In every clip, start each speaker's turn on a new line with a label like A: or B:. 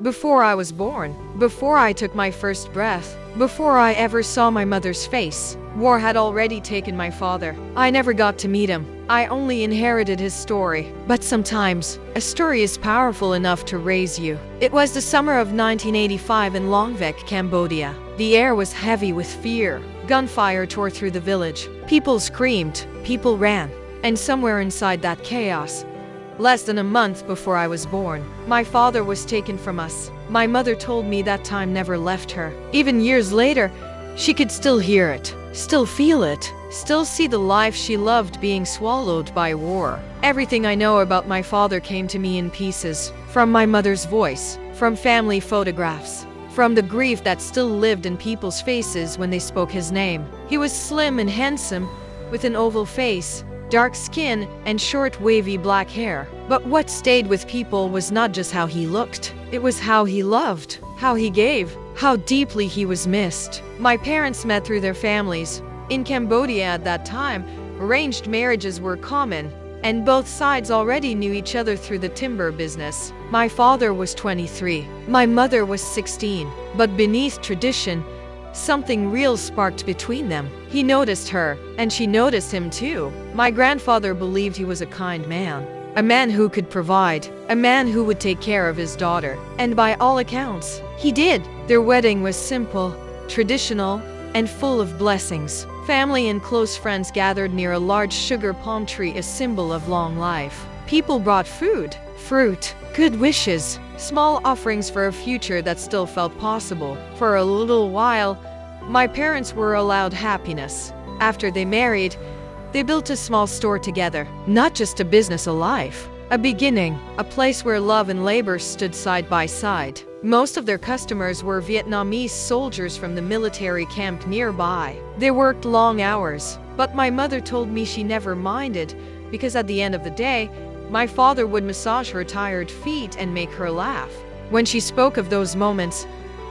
A: Before I was born, before I took my first breath, before I ever saw my mother's face, war had already taken my father. I never got to meet him. I only inherited his story. But sometimes, a story is powerful enough to raise you. It was the summer of 1985 in Longvek, Cambodia. The air was heavy with fear. Gunfire tore through the village. People screamed, people ran. And somewhere inside that chaos, less than a month before I was born, my father was taken from us. My mother told me that time never left her. Even years later, she could still hear it, still feel it, still see the life she loved being swallowed by war. Everything I know about my father came to me in pieces, from my mother's voice, from family photographs, from the grief that still lived in people's faces when they spoke his name. He was slim and handsome, with an oval face, dark skin, and short wavy black hair. But what stayed with people was not just how he looked. It was how he loved, how he gave, how deeply he was missed. My parents met through their families. In Cambodia at that time, arranged marriages were common, and both sides already knew each other through the timber business. My father was 23. My mother was 16. But beneath tradition, something real sparked between them. He noticed her, and she noticed him too. My grandfather believed he was a kind man, a man who could provide, a man who would take care of his daughter. And by all accounts, he did. Their wedding was simple, traditional, and full of blessings. Family and close friends gathered near a large sugar palm tree, a symbol of long life. People brought food, fruit, good wishes, small offerings for a future that still felt possible. For a little while, my parents were allowed happiness. After they married, they built a small store together. Not just a business, a life. A beginning, a place where love and labor stood side by side. Most of their customers were Vietnamese soldiers from the military camp nearby. They worked long hours, but my mother told me she never minded, because at the end of the day, my father would massage her tired feet and make her laugh. When she spoke of those moments,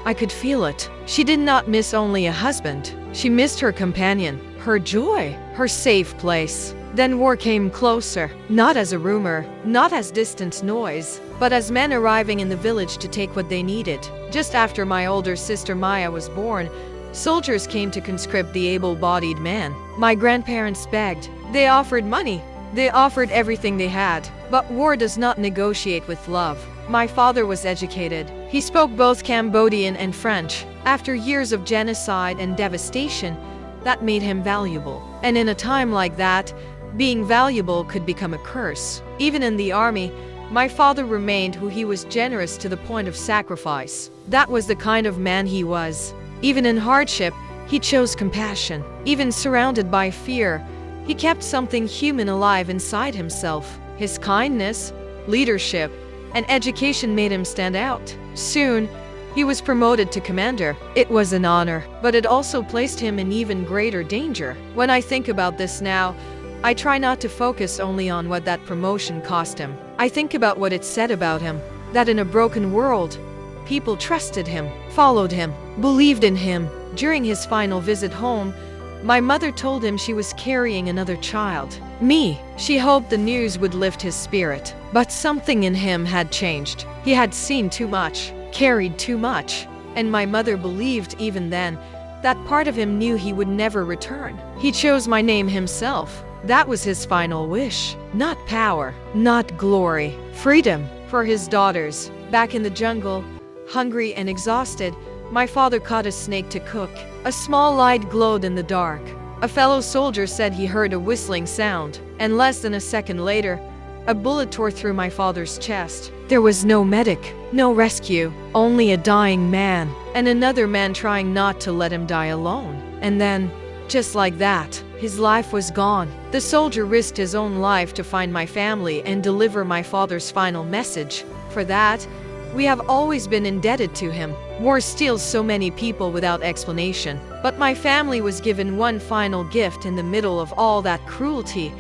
A: I could feel it. She did not miss only a husband. She missed her companion, her joy, her safe place. Then war came closer, not as a rumor, not as distant noise, but as men arriving in the village to take what they needed. Just after my older sister Maya was born, soldiers came to conscript the able-bodied man. My grandparents begged. They offered money. They offered everything they had. But war does not negotiate with love. My father was educated. He spoke both Cambodian and French. After years of genocide and devastation, that made him valuable. And in a time like that, being valuable could become a curse. Even in the army, my father remained who he was, generous to the point of sacrifice. That was the kind of man he was. Even in hardship, he chose compassion. Even surrounded by fear, he kept something human alive inside himself. His kindness, leadership, and education made him stand out. Soon, he was promoted to commander. It was an honor, but it also placed him in even greater danger. When I think about this now, I try not to focus only on what that promotion cost him. I think about what it said about him, that in a broken world, people trusted him, followed him, believed in him. During his final visit home, my mother told him she was carrying another child, me. She hoped the news would lift his spirit. But something in him had changed. He had seen too much, carried too much. And my mother believed even then that part of him knew he would never return. He chose my name himself. That was his final wish. Not power, not glory, freedom. For his daughters, back in the jungle, hungry and exhausted, my father caught a snake to cook. A small light glowed in the dark. A fellow soldier said he heard a whistling sound, and less than a second later, a bullet tore through my father's chest. There was no medic, no rescue, only a dying man, and another man trying not to let him die alone. And then, just like that, his life was gone. The soldier risked his own life to find my family and deliver my father's final message. For that, we have always been indebted to him. War steals so many people without explanation. But my family was given one final gift in the middle of all that cruelty.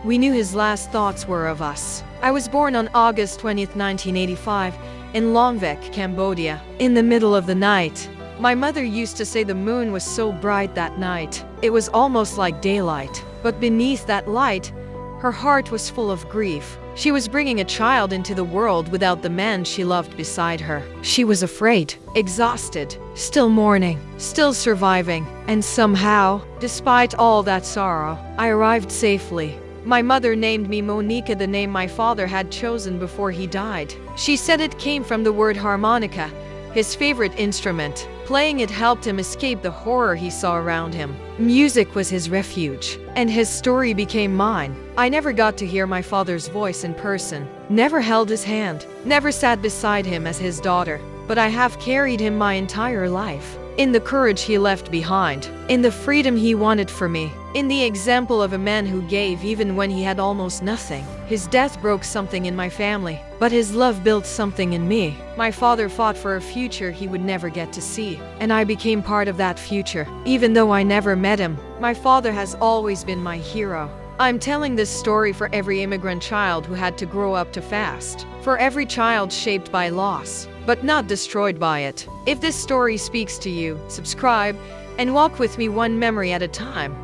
A: We knew his last thoughts were of us. I was born on August 20th, 1985, in Longvek, Cambodia. In the middle of the night, my mother used to say the moon was so bright that night. It was almost like daylight. But beneath that light, Her heart was full of grief. She was bringing a child into the world without the man she loved beside her. She was afraid, exhausted, still mourning, still surviving. And somehow, despite all that sorrow, I arrived safely. My mother named me Monica, the name my father had chosen before he died. She said it came from the word harmonica, his favorite instrument. Playing it helped him escape the horror he saw around him. Music was his refuge, and his story became mine. I never got to hear my father's voice in person, never held his hand, never sat beside him as his daughter, but I have carried him my entire life. In the courage he left behind, in the freedom he wanted for me, in the example of a man who gave even when he had almost nothing. His death broke something in my family, but his love built something in me. My father fought for a future he would never get to see, and I became part of that future. Even though I never met him, my father has always been my hero. I'm telling this story for every immigrant child who had to grow up too fast, for every child shaped by loss, but not destroyed by it. If this story speaks to you, subscribe and walk with me one memory at a time.